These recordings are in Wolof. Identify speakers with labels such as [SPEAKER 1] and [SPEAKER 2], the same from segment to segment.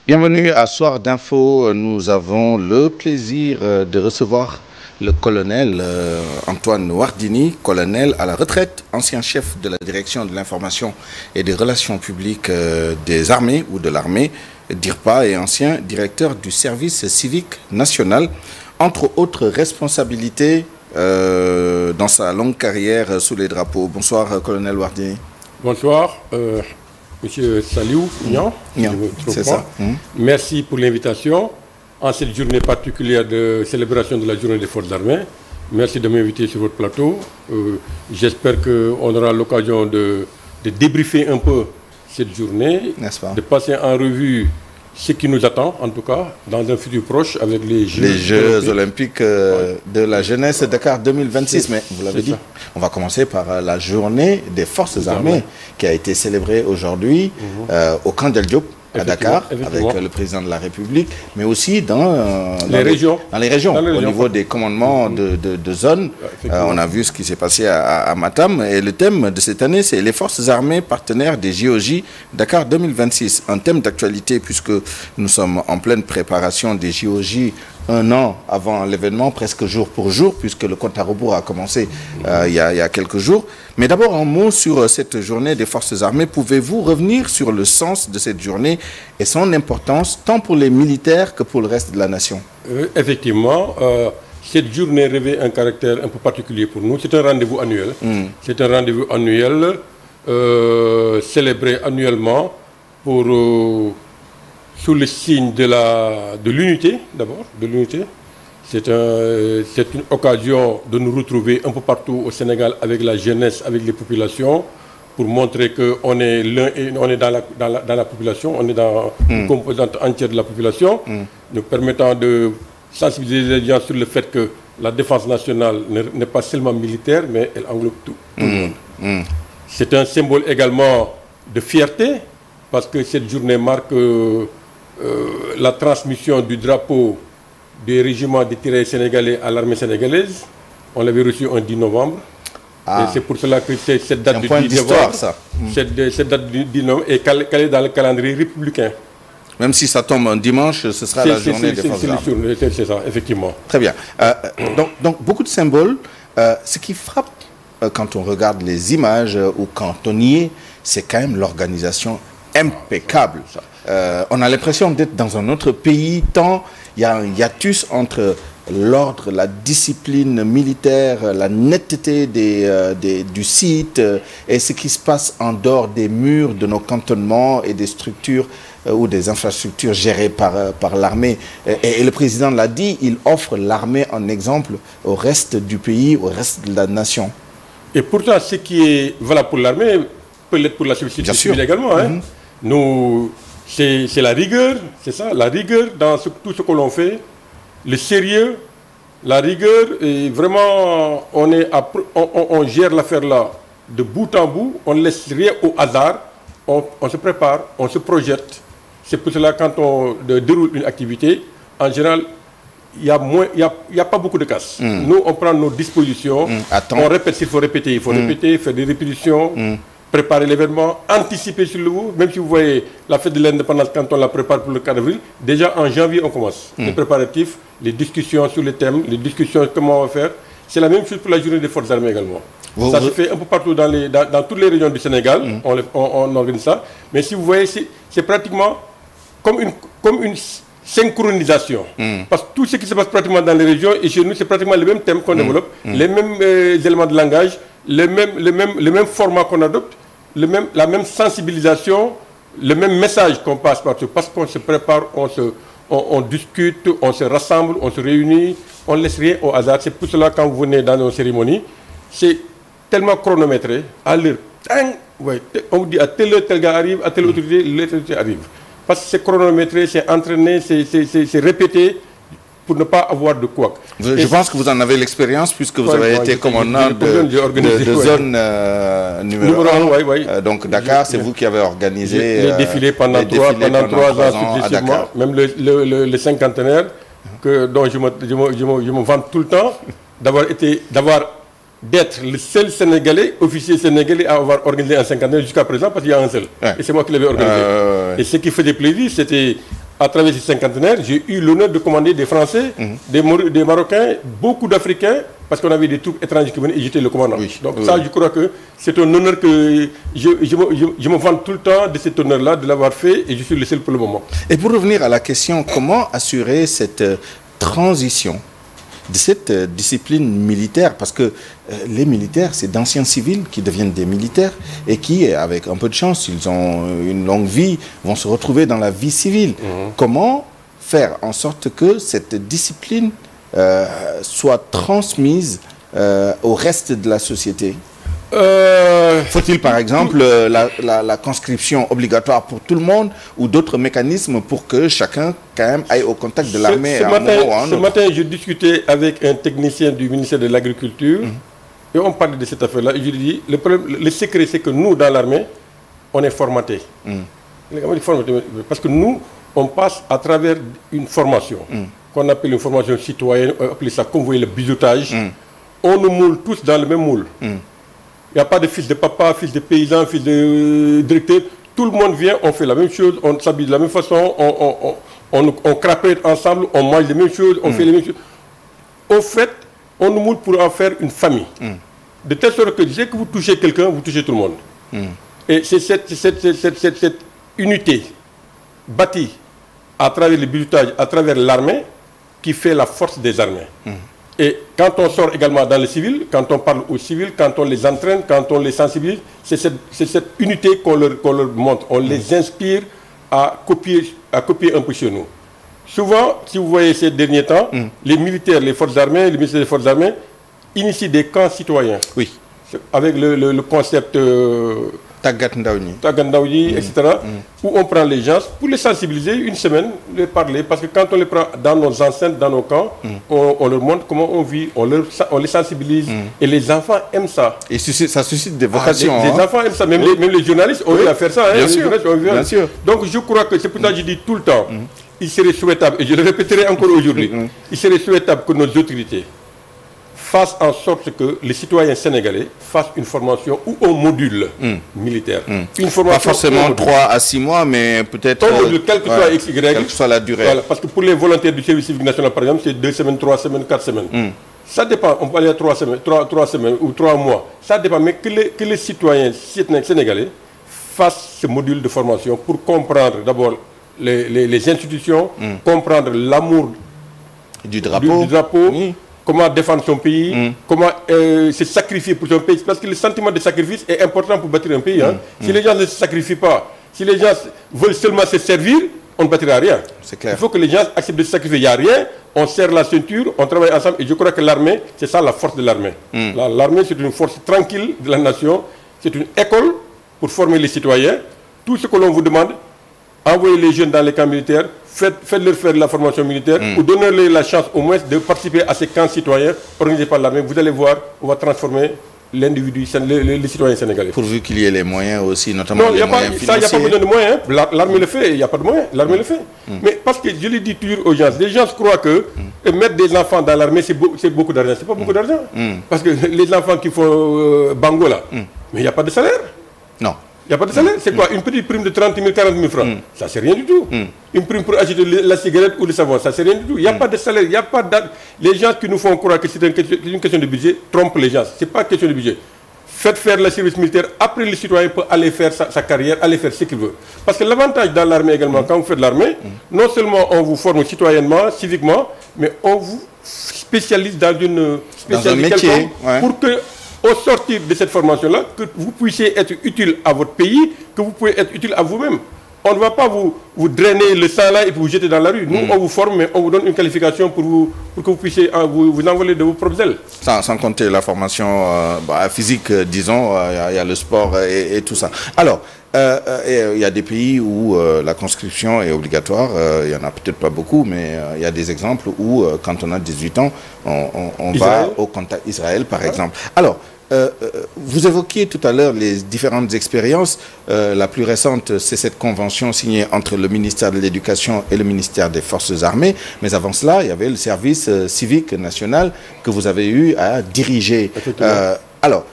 [SPEAKER 1] Bienvenue à Soir d'Info. Nous avons le plaisir de recevoir le colonel Antoine Wardini, colonel à la retraite, ancien chef de la direction de l'information et des relations publiques des armées ou de l'armée, DIRPA, et ancien directeur du service civique national, entre autres responsabilités dans sa longue carrière sous les drapeaux. Bonsoir, colonel Wardini.
[SPEAKER 2] Bonsoir. Monsieur Saliou Niang,
[SPEAKER 1] c'est ça.
[SPEAKER 2] Merci pour l'invitation en cette journée particulière de célébration de la journée des forces armées. Merci de m'inviter sur votre plateau. J'espère qu'on aura l'occasion de débriefer un peu cette journée, de passer en revue ce qui nous attend, en tout cas, dans un futur proche avec les Jeux
[SPEAKER 1] olympiques de la jeunesse Dakar 2026. Mais vous l'avez dit, on va commencer par la journée des forces armées qui a été célébrée aujourd'hui au camp d'El Diop à Dakar avec le président de la République, mais aussi dans les régions, au niveau des commandements de zones. On a vu ce qui s'est passé à Matam, et le thème de cette année, c'est les forces armées partenaires des JOJ Dakar 2026. Un thème d'actualité puisque nous sommes en pleine préparation des JOJ un an avant l'événement, presque jour pour jour, puisque le compte à rebours a commencé il y a quelques jours. Mais d'abord, un mot sur cette journée des forces armées. Pouvez-vous revenir sur le sens de cette journée et son importance, tant pour les militaires que pour le reste de la nation?
[SPEAKER 2] Effectivement, cette journée revêt un caractère un peu particulier pour nous. C'est un rendez-vous annuel. C'est un rendez-vous annuel, célébré annuellement pour... sous le signe de l'unité, d'abord, de l'unité. C'est une occasion de nous retrouver un peu partout au Sénégal avec la jeunesse, avec les populations, pour montrer qu'on est l'un et on est dans la population, on est dans une composante entière de la population, nous permettant de sensibiliser les gens sur le fait que la défense nationale n'est pas seulement militaire, mais elle englobe tout le monde. C'est un symbole également de fierté, parce que cette journée marque... la transmission du drapeau des régiments de tirailleurs sénégalais à l'armée sénégalaise. On l'avait reçu un 10 novembre. Et c'est pour cela que cette date du 10 novembre, cette date du 10 novembre est calée dans le calendrier républicain.
[SPEAKER 1] Même si ça tombe un dimanche, ce sera la journée des forces armées.
[SPEAKER 2] C'est ça, effectivement.
[SPEAKER 1] Très bien. Donc beaucoup de symboles. Ce qui frappe quand on regarde les images ou quand on y est, c'est quand même l'organisation impeccable. On a l'impression d'être dans un autre pays, tant il y a un hiatus entre l'ordre, la discipline militaire, la netteté du site et ce qui se passe en dehors des murs de nos cantonnements et des structures ou des infrastructures gérées par l'armée. Et le président l'a dit, il offre l'armée en exemple au reste du pays, au reste de la nation. Et
[SPEAKER 2] pourtant, ce qui est valable pour l'armée peut l'être pour la société civile également. Hein. Nous... C'est la rigueur, c'est ça, la rigueur dans tout ce que l'on fait, le sérieux, la rigueur, et vraiment, on gère l'affaire là de bout en bout, on ne laisse rien au hasard, on se prépare, on se projette. C'est pour cela quand on déroule une activité, en général, il y a pas beaucoup de casse. Nous, on prend nos dispositions, on répète s'il faut répéter, faire des répétitions, préparer l'événement, anticiper sur le coup. Même si vous voyez la fête de l'indépendance, quand on la prépare pour le 4 avril, déjà en janvier on commence. Les préparatifs, les discussions sur les thèmes, les discussions comment on va faire. C'est la même chose pour la journée des forces armées également. Ça se fait un peu partout dans toutes les régions du Sénégal, on organise ça. Mais si vous voyez, c'est pratiquement comme une synchronisation. Parce que tout ce qui se passe pratiquement dans les régions, et chez nous, c'est pratiquement les mêmes thèmes qu'on développe, les mêmes éléments de langage, le même format qu'on adopte, la même sensibilisation, le même message qu'on passe partout. Parce qu'on se prépare, on discute, on se rassemble, on se réunit, on ne laisse rien au hasard. C'est pour cela quand vous venez dans nos cérémonies, c'est tellement chronométré, à l'heure. On vous dit à telle heure, tel gars arrive, à telle autorité, l'autorité arrive. Parce que c'est chronométré, c'est entraîné, c'est répété, pour ne pas avoir de couac.
[SPEAKER 1] Je pense que vous en avez l'expérience puisque vous avez été commandant de zone numéro 1. Donc Dakar, c'est vous qui avez organisé
[SPEAKER 2] les défilés pendant 3 ans successivement, même le cinquantenaire, dont je me vante tout le temps, d'être le seul Sénégalais, officier sénégalais à avoir organisé un cinquantenaire jusqu'à présent, parce qu'il y a un seul. Et c'est moi qui l'avais organisé. Et ce qui faisait plaisir, c'était à travers ces cinquantenaires, j'ai eu l'honneur de commander des Français, des Marocains, beaucoup d'Africains, parce qu'on avait des troupes étrangères qui venaient et j'étais le commandant. Oui, donc ça, je crois que c'est un honneur que je me vante tout le temps de cet honneur-là, de l'avoir fait, et je suis le seul pour le moment.
[SPEAKER 1] Et pour revenir à la question, comment assurer cette transition de cette discipline militaire, parce que les militaires, c'est d'anciens civils qui deviennent des militaires et qui, avec un peu de chance, ils ont une longue vie, vont se retrouver dans la vie civile. Comment faire en sorte que cette discipline soit transmise au reste de la société? Faut-il par exemple la conscription obligatoire pour tout le monde ou d'autres mécanismes pour que chacun quand même aille au contact de l'armée?
[SPEAKER 2] Ce matin, je discutais avec un technicien du ministère de l'Agriculture et on parlait de cette affaire-là et je lui dis, le secret c'est que nous dans l'armée, on est formatés. Parce que nous, on passe à travers une formation qu'on appelle une formation citoyenne, on appelle ça comme vous voyez le bizutage. On nous moule tous dans le même moule. Il n'y a pas de fils de papa, fils de paysan, fils de directeur. Tout le monde vient, on fait la même chose, on s'habille de la même façon, on crapette ensemble, on mange les mêmes choses, on fait les mêmes choses. Au fait, on nous moule pour en faire une famille. De telle sorte que dès que vous touchez quelqu'un, vous touchez tout le monde. Et c'est cette unité bâtie à travers le bizutage, à travers l'armée, qui fait la force des armées. Et quand on sort également dans le civil, quand on parle aux civils, quand on les entraîne, quand on les sensibilise, c'est cette unité qu'on leur montre. On les inspire à copier un peu chez nous. Souvent, si vous voyez ces derniers temps, les militaires, les forces armées, les ministères des forces armées initient des camps citoyens. Oui. Avec le concept
[SPEAKER 1] Tagat
[SPEAKER 2] Ndaouni, etc. Où on prend les gens pour les sensibiliser une semaine, les parler. Parce que quand on les prend dans nos enceintes, dans nos camps, on leur montre comment on vit, on les sensibilise. Et les enfants aiment ça.
[SPEAKER 1] Et ça suscite des vocations.
[SPEAKER 2] Les enfants aiment ça. Même les journalistes ont eu à faire ça.
[SPEAKER 1] Bien sûr. Bien sûr.
[SPEAKER 2] Donc je crois que c'est pour ça que je dis tout le temps, il serait souhaitable, et je le répéterai encore aujourd'hui, il serait souhaitable que nos autorités fassent en sorte que les citoyens sénégalais fassent une formation ou un module militaire. Une formation
[SPEAKER 1] pas forcément 3 à 6 mois, mais peut-être...
[SPEAKER 2] Un module, quel que soit XY,
[SPEAKER 1] quelle que soit la durée.
[SPEAKER 2] Voilà, parce que pour les volontaires du service civique national, par exemple, c'est 2 semaines, 3 semaines, 4 semaines. Ça dépend, on peut aller à 3 semaines ou 3 mois. Ça dépend, mais que les citoyens sénégalais fassent ce module de formation pour comprendre d'abord les institutions, comprendre l'amour
[SPEAKER 1] du drapeau.
[SPEAKER 2] Comment défendre son pays, comment se sacrifier pour son pays. Parce que le sentiment de sacrifice est important pour bâtir un pays. Si les gens ne se sacrifient pas, si les gens veulent seulement se servir, on ne bâtira rien.
[SPEAKER 1] C'est clair.
[SPEAKER 2] Il faut que les gens acceptent de se sacrifier. Il n'y a rien, on serre la ceinture, on travaille ensemble. Et je crois que l'armée, c'est ça la force de l'armée. L'armée, c'est une force tranquille de la nation. C'est une école pour former les citoyens. Tout ce que l'on vous demande, envoyez les jeunes dans les camps militaires, faites-leur faire de la formation militaire ou donnez-leur la chance au moins de participer à ces camps citoyens organisés par l'armée. Vous allez voir, on va transformer l'individu, les citoyens sénégalais.
[SPEAKER 1] Pourvu qu'il y ait les moyens aussi, notamment
[SPEAKER 2] non,
[SPEAKER 1] les moyens financiers.
[SPEAKER 2] Ça, il n'y a pas besoin de moyens. L'armée le fait, il n'y a pas de moyens. L'armée le fait. Mais parce que je le dis toujours aux gens, les gens croient que mettre des enfants dans l'armée, c'est beaucoup d'argent. Ce n'est pas beaucoup d'argent. Parce que les enfants qui font bango là, mais il n'y a pas de salaire.
[SPEAKER 1] Non.
[SPEAKER 2] Il n'y a pas de salaire. C'est quoi? Une petite prime de 30 000, 40 000 francs. Ça, c'est rien du tout. Une prime pour acheter la cigarette ou le savon, ça, c'est rien du tout. Il n'y a pas de salaire. Il n'y a pas les gens qui nous font croire que c'est une question de budget trompent les gens. Ce n'est pas une question de budget. Faites faire le service militaire. Après, le citoyen peut aller faire sa carrière, aller faire ce qu'il veut. Parce que l'avantage dans l'armée également, quand vous faites l'armée, non seulement on vous forme citoyennement, civiquement, mais on vous spécialise dans une spécialité
[SPEAKER 1] métier,
[SPEAKER 2] pour que au sortir de cette formation-là, que vous puissiez être utile à votre pays, que vous pouvez être utile à vous-même. On ne va pas vous drainer le sang là et puis vous jeter dans la rue. Nous, on vous forme, mais on vous donne une qualification pour que vous puissiez vous envoler de vos propres ailes.
[SPEAKER 1] Sans compter la formation physique, disons, il y a le sport et tout ça. Alors, il y a des pays où la conscription est obligatoire. Il n'y en a peut-être pas beaucoup, mais il y a des exemples où, quand on a 18 ans, on va au contact Israël, par exemple. Alors, vous évoquiez tout à l'heure les différentes expériences. La plus récente, c'est cette convention signée entre le ministère de l'Éducation et le ministère des Forces armées. Mais avant cela, il y avait le service civique national que vous avez eu à diriger. Alors,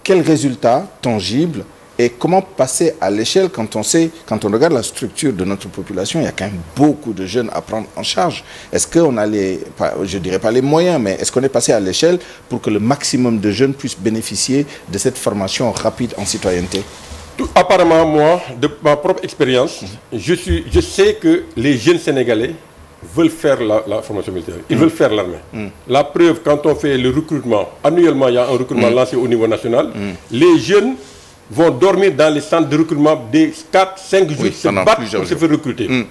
[SPEAKER 1] quels résultats tangibles Et comment passer à l'échelle quand on regarde la structure de notre population, il y a quand même beaucoup de jeunes à prendre en charge. Est-ce qu'on a je dirais pas les moyens, mais est-ce qu'on est passé à l'échelle pour que le maximum de jeunes puissent bénéficier de cette formation rapide en citoyenneté?
[SPEAKER 2] Apparemment, moi, de ma propre expérience, je sais que les jeunes Sénégalais veulent faire la formation militaire. Ils veulent faire l'armée. La preuve, quand on fait le recrutement, annuellement, il y a un recrutement lancé au niveau national, les jeunes vont dormir dans les centres de recrutement des 4-5 jours, se battre pour se faire recruter.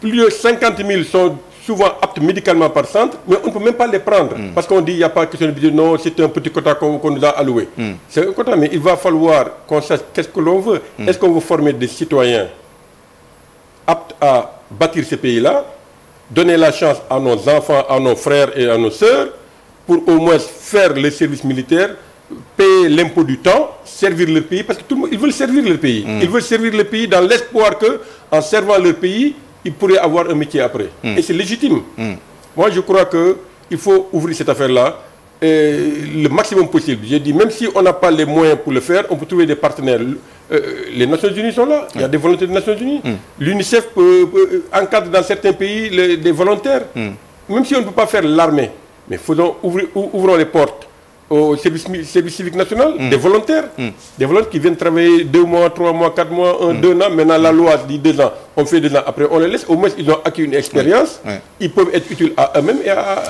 [SPEAKER 2] Plus de 50 000 sont souvent aptes médicalement par centre, mais on ne peut même pas les prendre. Parce qu'on dit, il n'y a pas question de dire non, c'est un petit quota qu'on nous a alloué. C'est un quota, mais il va falloir qu'on sache qu'est-ce que l'on veut. Est-ce qu'on veut former des citoyens aptes à bâtir ces pays-là, donner la chance à nos enfants, à nos frères et à nos sœurs, pour au moins faire le service militaire, payer l'impôt du temps, servir leur pays, parce que tout le monde, ils veulent servir leur pays. Ils veulent servir le pays dans l'espoir qu'en servant leur pays, ils pourraient avoir un métier après. Et c'est légitime. Moi, je crois qu'il faut ouvrir cette affaire-là le maximum possible. J'ai dit, même si on n'a pas les moyens pour le faire, on peut trouver des partenaires. Les Nations Unies sont là. Il y a des volontaires des Nations Unies. L'UNICEF encadre dans certains pays des volontaires. Même si on ne peut pas faire l'armée, mais ouvrons les portes au service civique national, des volontaires qui viennent travailler 2 mois, 3 mois, 4 mois, 2 ans. Maintenant, la loi dit 2 ans, on fait 2 ans. Après, on les laisse. Au moins, ils ont acquis une expérience. Ils peuvent être utiles à eux-mêmes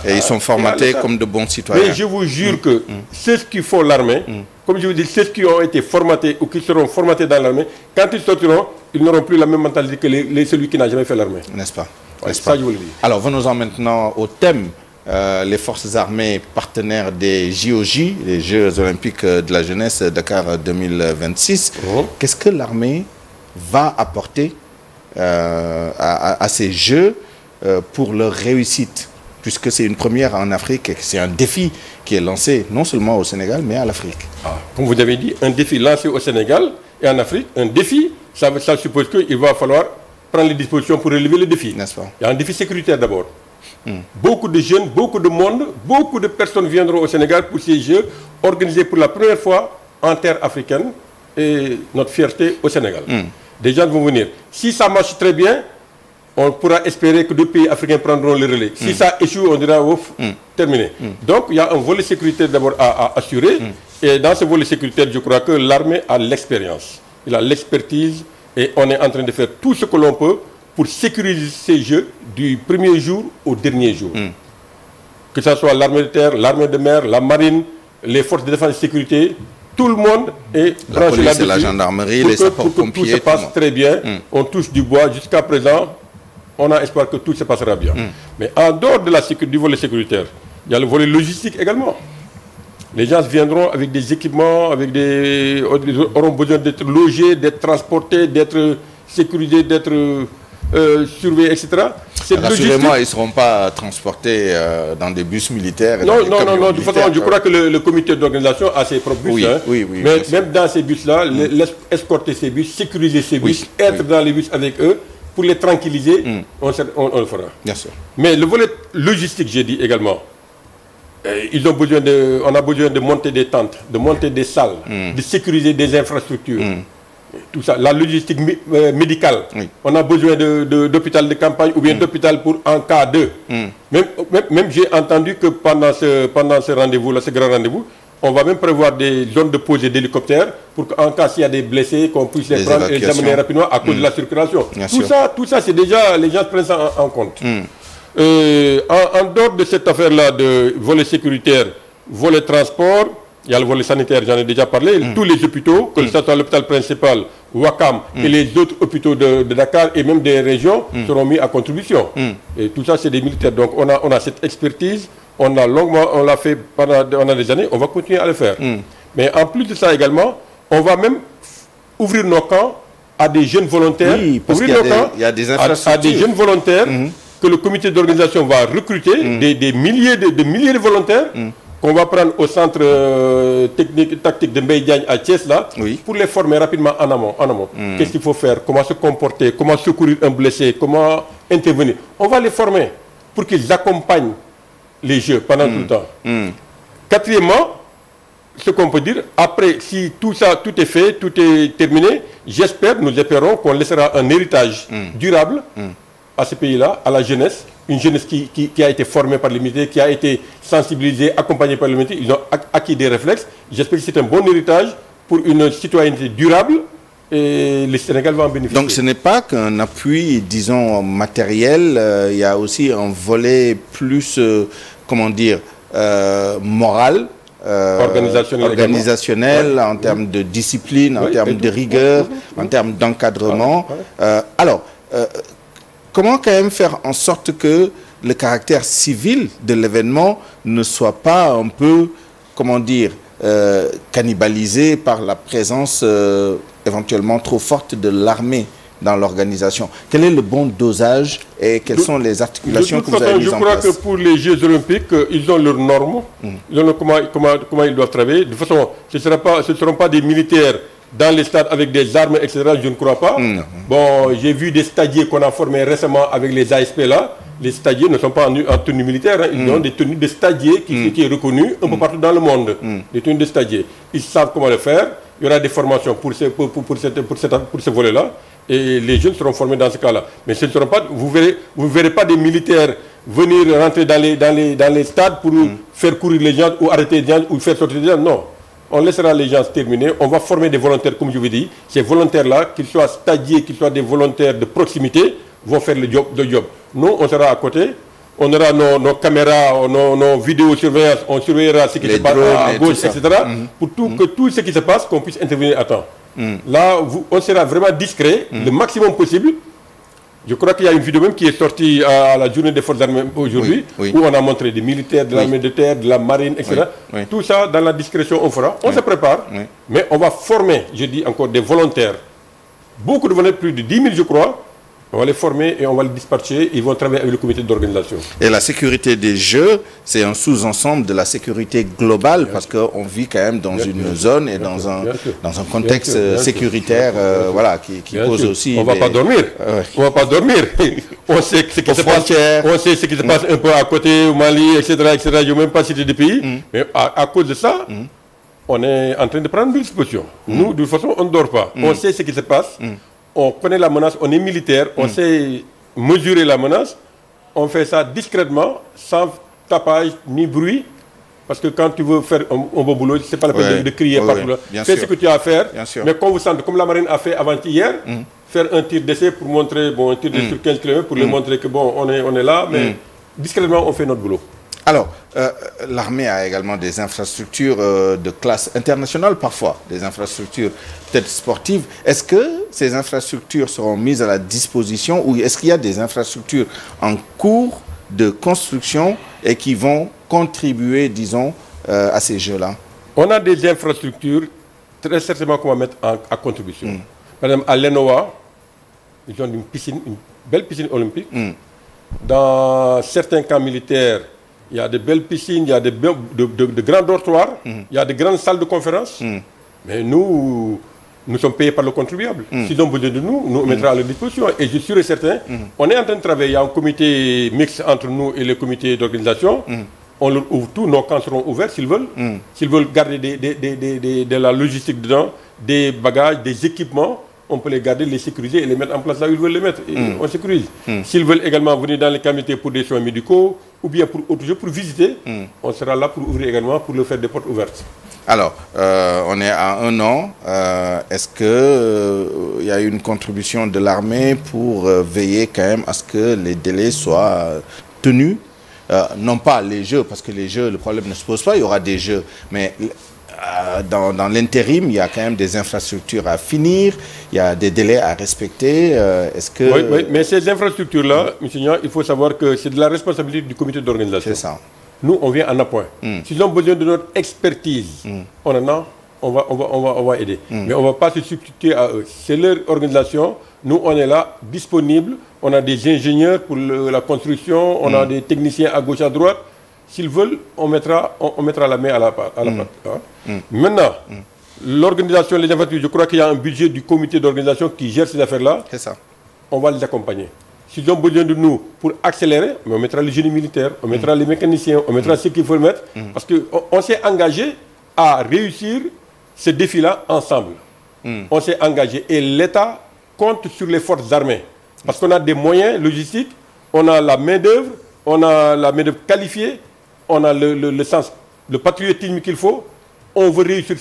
[SPEAKER 2] et
[SPEAKER 1] ils sont formatés comme de bons citoyens.
[SPEAKER 2] Mais je vous jure que ceux qui font l'armée, comme je vous dis, ceux qui ont été formatés ou qui seront formatés dans l'armée, quand ils sortiront, ils n'auront plus la même mentalité que celui qui n'a jamais fait l'armée.
[SPEAKER 1] N'est-ce pas?
[SPEAKER 2] Ça, je vous le dis.
[SPEAKER 1] Alors, venons-en maintenant au thème. Les forces armées partenaires des JOJ, les Jeux Olympiques de la Jeunesse Dakar 2026. Qu'est-ce que l'armée va apporter à ces Jeux pour leur réussite? Puisque c'est une première en Afrique et que c'est un défi qui est lancé non seulement au Sénégal, mais à l'Afrique.
[SPEAKER 2] Comme vous avez dit, un défi lancé au Sénégal et en Afrique, un défi, ça suppose qu'il va falloir prendre les dispositions pour relever le défi.
[SPEAKER 1] N'est-ce pas?
[SPEAKER 2] Il y a un défi sécuritaire d'abord. Beaucoup de jeunes, beaucoup de monde, beaucoup de personnes viendront au Sénégal pour ces Jeux organisés pour la première fois en terre africaine et notre fierté au Sénégal. Des gens vont venir. Si ça marche très bien, on pourra espérer que 2 pays africains prendront le relais. Si ça échoue, on dira ouf, terminé. Donc il y a un volet sécuritaire d'abord à assurer. Et dans ce volet sécuritaire, je crois que l'armée a l'expérience. Il a l'expertise et on est en train de faire tout ce que l'on peut pour sécuriser ces Jeux du premier jour au dernier jour. Que ce soit l'armée de terre, l'armée de mer, la marine, les forces de défense et de sécurité, tout le monde est
[SPEAKER 1] branché là-dessus. La police et la gendarmerie, les sapeurs-pompiers.
[SPEAKER 2] Tout se passe très bien. On touche du bois. Jusqu'à présent, on a espoir que tout se passera bien. Mais en dehors de du volet sécuritaire, il y a le volet logistique également. Les gens viendront avec des équipements, auront besoin d'être logés, d'être transportés, d'être sécurisés, d'être surveillés, etc.
[SPEAKER 1] Rassurez-moi, ils ne seront pas transportés dans des bus militaires.
[SPEAKER 2] Non, de toute façon, je crois que le comité d'organisation a ses propres bus.
[SPEAKER 1] Oui,
[SPEAKER 2] mais même dans ces bus-là, escorter ces bus, sécuriser ces bus, être dans les bus avec eux, pour les tranquilliser, on le fera.
[SPEAKER 1] Bien sûr.
[SPEAKER 2] Mais le volet logistique, j'ai dit également, on a besoin de monter des tentes, de monter des salles, de sécuriser des infrastructures. Tout ça, la logistique médicale. On a besoin d'hôpital de campagne ou bien d'hôpital en cas de. Même j'ai entendu que pendant ce rendez-vous-là, ce grand rendez-vous, on va même prévoir des zones de posée d'hélicoptères pour qu'en cas s'il y a des blessés, qu'on puisse les prendre et les amener rapidement à cause de la circulation. Tout ça, c'est déjà, les gens prennent ça en compte. En dehors de cette affaire-là de volet sécuritaire, volet transport, il y a le volet sanitaire, j'en ai déjà parlé. Tous les hôpitaux, que ce soit l'hôpital principal, Ouakam, et les autres hôpitaux de Dakar et même des régions seront mis à contribution. Et tout ça, c'est des militaires. Donc on a cette expertise, on l'a fait pendant des années, on va continuer à le faire. Mais en plus de ça également, on va même ouvrir nos camps à des jeunes volontaires.
[SPEAKER 1] Oui, parce qu'il y a des infrastructures.
[SPEAKER 2] À des jeunes volontaires que le comité d'organisation va recruter, des milliers de volontaires, qu'on va prendre au centre technique tactique de Mbaye Diagne à Thiès là, pour les former rapidement en amont. Qu'est-ce qu'il faut faire, comment se comporter, comment secourir un blessé, comment intervenir. On va les former pour qu'ils accompagnent les Jeux pendant tout le temps. Quatrièmement, ce qu'on peut dire, après, si tout est fait, tout est terminé, nous espérons qu'on laissera un héritage durable à ce pays-là, à la jeunesse, une jeunesse qui a été formée par les militaires, qui a été sensibilisée, accompagnée par les militaires, ils ont acquis des réflexes. J'espère que c'est un bon héritage pour une citoyenneté durable et le Sénégal va en bénéficier.
[SPEAKER 1] Donc ce n'est pas qu'un appui, disons, matériel, il y a aussi un volet plus, comment dire, moral, organisationnel en termes de discipline, en termes de rigueur, en termes d'encadrement. Alors, comment quand même faire en sorte que le caractère civil de l'événement ne soit pas un peu, comment dire, cannibalisé par la présence éventuellement trop forte de l'armée dans l'organisation? Quel est le bon dosage et quelles sont les articulations que vous avez mises en place?
[SPEAKER 2] Je crois que pour les Jeux Olympiques, ils ont leurs normes, ils ont comment ils doivent travailler. De toute façon, ce ne seront pas des militaires dans les stades avec des armes, etc. Je ne crois pas. Bon, j'ai vu des stadiers qu'on a formés récemment avec les ASP là. Les stadiers ne sont pas en tenue militaire, hein. Ils ont des tenues de stadiers qui est reconnue un peu partout dans le monde. Des tenues de stadiers. Ils savent comment le faire. Il y aura des formations pour ce volet-là. Et les jeunes seront formés dans ce cas-là. Mais ce ne seront pas, vous verrez pas des militaires venir rentrer dans les stades pour faire courir les gens ou arrêter les gens ou faire sortir les gens. Non. On laissera les gens se terminer. On va former des volontaires, comme je vous dis. Ces volontaires-là, qu'ils soient stadiers, qu'ils soient des volontaires de proximité, vont faire le job. Nous, on sera à côté. On aura nos caméras, nos vidéosurveillance. On surveillera ce qui se passe à gauche, etc. Pour que tout ce qui se passe, qu'on puisse intervenir à temps. Là, on sera vraiment discret, le maximum possible. Je crois qu'il y a une vidéo même qui est sortie à la journée des forces armées aujourd'hui, où on a montré des militaires de l'armée de terre, de la marine, etc. Tout ça, dans la discrétion, on fera. On se prépare, mais on va former, je dis encore, des volontaires. Beaucoup de volontaires, plus de 10 000, je crois. On va les former et on va les dispatcher. Ils vont travailler avec le comité d'organisation. Et
[SPEAKER 1] la sécurité des Jeux, c'est un sous-ensemble de la sécurité globale parce qu'on vit quand même dans une zone et dans un contexte sécuritaire voilà, qui pose aussi...
[SPEAKER 2] On ne va pas dormir. On ne va pas dormir. On sait ce qui se passe. On sait ce qui se passe un peu à côté, au Mali, etc. Je ne vais même pas citer des pays. Mais à cause de ça, on est en train de prendre des dispositions. Nous, de toute façon, on ne dort pas. On sait ce qui se passe. On connaît la menace, on est militaire, on sait mesurer la menace, on fait ça discrètement, sans tapage ni bruit, parce que quand tu veux faire un bon boulot, ce n'est pas la peine de crier partout là. Fais ce que tu as à faire, mais quand vous sentez, comme la marine a fait avant-hier, faire un tir d'essai pour montrer, un tir de sur 15 km pour lui montrer que bon, on est là, mais discrètement on fait notre boulot.
[SPEAKER 1] Alors, l'armée a également des infrastructures de classe internationale parfois, des infrastructures peut-être sportives. Est-ce que ces infrastructures seront mises à la disposition ou est-ce qu'il y a des infrastructures en cours de construction et qui vont contribuer, disons, à ces Jeux-là?
[SPEAKER 2] On a des infrastructures très certainement qu'on va mettre à contribution. Par exemple, à l'ENOA, ils ont une belle piscine olympique. Dans certains camps militaires, il y a de belles piscines, il y a de grands dortoirs, il y a de grandes salles de conférence. Mais nous sommes payés par le contribuable. S'ils ont besoin de nous, nous mettrons à leur disposition. Et je suis sûr et certain, on est en train de travailler. Il y a un comité mixte entre nous et le comité d'organisation. On leur ouvre tout, nos camps seront ouverts s'ils veulent. S'ils veulent garder de la logistique dedans, des bagages, des équipements, on peut les garder, les sécuriser et les mettre en place là où ils veulent les mettre. Et on sécurise. S'ils veulent également venir dans les comités pour des soins médicaux ou bien pour autre chose, pour visiter, on sera là pour ouvrir également, pour leur faire des portes ouvertes.
[SPEAKER 1] Alors, on est à 1 an. Est-ce qu'il y a une contribution de l'armée pour veiller quand même à ce que les délais soient tenus? Non pas les Jeux, parce que les Jeux, le problème ne se pose pas, il y aura des Jeux, mais... Dans l'intérim, il y a quand même des infrastructures à finir, il y a des délais à respecter. Est-ce que...
[SPEAKER 2] Oui, mais ces infrastructures-là, M. Nia, il faut savoir que c'est de la responsabilité du comité d'organisation.
[SPEAKER 1] C'est ça.
[SPEAKER 2] Nous, on vient en appoint. S'ils ont besoin de notre expertise, on va aider. Mais on ne va pas se substituer à eux. C'est leur organisation. Nous, on est là, disponibles. On a des ingénieurs pour la construction, on a des techniciens à gauche, à droite. S'ils veulent, on mettra la main à la pâte. Maintenant, l'organisation, les infrastructures, je crois qu'il y a un budget du comité d'organisation qui gère ces affaires-là.
[SPEAKER 1] C'est ça.
[SPEAKER 2] On va les accompagner. S'ils ont besoin de nous pour accélérer, mais on mettra le génie militaire, on mettra les mécaniciens, on mettra ce qu'il faut mettre. Parce qu'on s'est engagé à réussir ce défi-là ensemble. On s'est engagé et l'État compte sur les forces armées. Parce qu'on a des moyens logistiques, on a la main-d'œuvre, on a la main-d'œuvre qualifiée, on a le sens, le patriotisme qu'il faut. On veut réussir,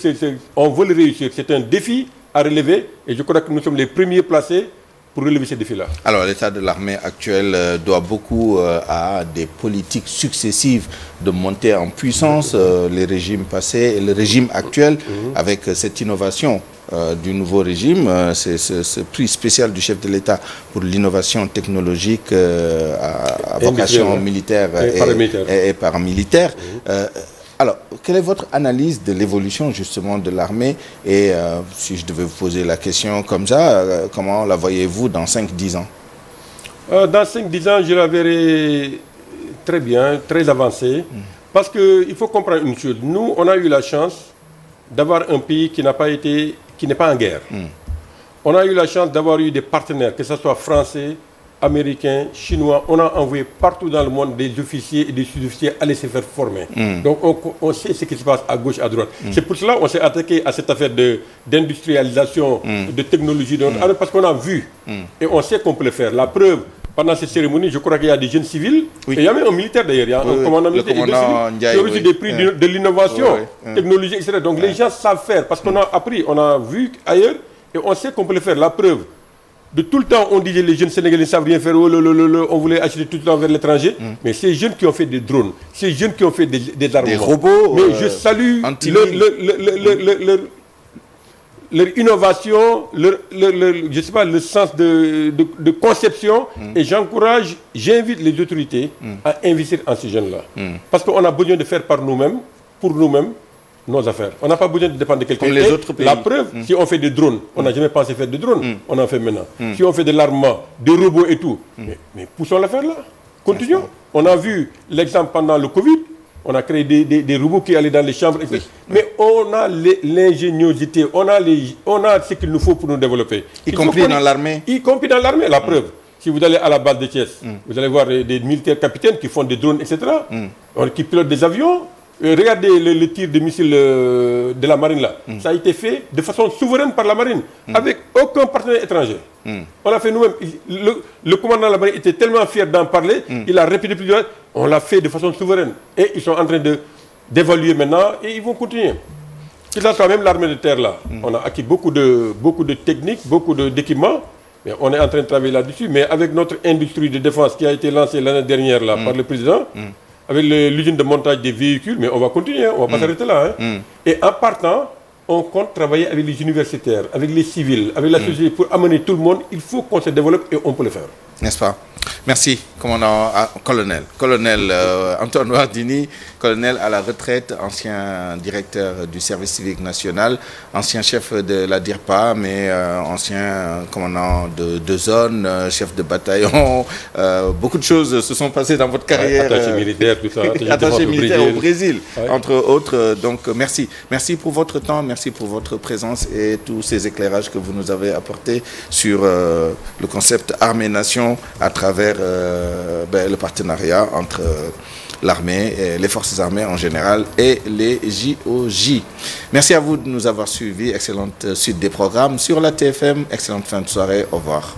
[SPEAKER 2] on veut le réussir. C'est un défi à relever et je crois que nous sommes les premiers placés pour relever ces défis-là. Alors,
[SPEAKER 1] l'état de l'armée actuelle doit beaucoup à des politiques successives de montée en puissance, les régimes passés et le régime actuel, avec cette innovation du nouveau régime, ce prix spécial du chef de l'État pour l'innovation technologique à vocation militaire et paramilitaire. Alors, quelle est votre analyse de l'évolution justement de l'armée et si je devais vous poser la question comme ça, comment la voyez-vous dans 5-10 ans?
[SPEAKER 2] Dans 5-10 ans, je la verrai très bien, très avancée, parce qu'il faut comprendre une chose. Nous, on a eu la chance d'avoir un pays qui n'est pas en guerre. On a eu la chance d'avoir eu des partenaires, que ce soit français, américains, chinois. On a envoyé partout dans le monde des officiers et des sous-officiers aller se faire former. Donc on sait ce qui se passe à gauche, à droite. C'est pour cela qu'on s'est attaqué à cette affaire d'industrialisation, de technologie, parce qu'on a vu et on sait qu'on peut le faire. La preuve, pendant cette cérémonie, je crois qu'il y a des jeunes civils, et il y a même un militaire d'ailleurs, il y a un commandant militaire qui a reçu des prix de l'innovation technologique, etc. Donc les gens savent faire, parce qu'on a appris, on a vu ailleurs, et on sait qu'on peut le faire. La preuve, de tout le temps, on disait les jeunes Sénégalais ne savent rien faire, on voulait acheter tout le temps vers l'étranger, mais ces jeunes qui ont fait des drones, ces jeunes qui ont fait des armements,
[SPEAKER 1] des robots,
[SPEAKER 2] mais je salue leur innovation, je sais pas, le sens de conception, et j'invite les autorités à investir en ces jeunes-là. Parce qu'on a besoin de faire par nous-mêmes, pour nous-mêmes, nos affaires. On n'a pas besoin de dépendre de quelqu'un.
[SPEAKER 1] Les autres pays.
[SPEAKER 2] La preuve, si on fait des drones, on n'a jamais pensé faire des drones, on en fait maintenant. Si on fait de l'armement, des robots et tout, mais poussons l'affaire là. Continuons. On a vu l'exemple pendant le Covid, on a créé des robots qui allaient dans les chambres, etc. Mais on a l'ingéniosité, on a ce qu'il nous faut pour nous développer.
[SPEAKER 1] Y compris dans l'armée.
[SPEAKER 2] Y compris dans l'armée, la preuve. Si vous allez à la base de Thiès, vous allez voir des militaires capitaines qui font des drones, etc., qui pilotent des avions. Regardez le tir de missiles de la marine là. Ça a été fait de façon souveraine par la marine, avec aucun partenaire étranger. On l'a fait nous-mêmes. Le commandant de la marine était tellement fier d'en parler, il a répété plusieurs fois. On l'a fait de façon souveraine. Et ils sont en train d'évaluer maintenant et ils vont continuer. C'est là quand même l'armée de terre là. On a acquis beaucoup de techniques, beaucoup d'équipements. Mais on est en train de travailler là-dessus. Mais avec notre industrie de défense qui a été lancée l'année dernière là, par le président, avec l'usine de montage des véhicules, mais on va continuer, on ne va pas s'arrêter là. Et en partant, on compte travailler avec les universitaires, avec les civils, avec la société pour amener tout le monde. Il faut qu'on se développe et on peut le faire.
[SPEAKER 1] N'est-ce pas? Merci, commandant, colonel. Colonel Antoine Wardini, colonel à la retraite, ancien directeur du service civique national, ancien chef de la DIRPA, mais ancien commandant de zone, chef de bataillon. Beaucoup de choses se sont passées dans votre carrière.
[SPEAKER 2] Attaché militaire, tout ça.
[SPEAKER 1] Attaché militaire au Brésil, entre autres. Donc, merci. Merci pour votre temps, merci pour votre présence et tous ces éclairages que vous nous avez apportés sur le concept armée-nation à travers le partenariat entre l'armée, les forces armées en général et les JOJ. Merci à vous de nous avoir suivis. Excellente suite des programmes sur la TFM. Excellente fin de soirée. Au revoir.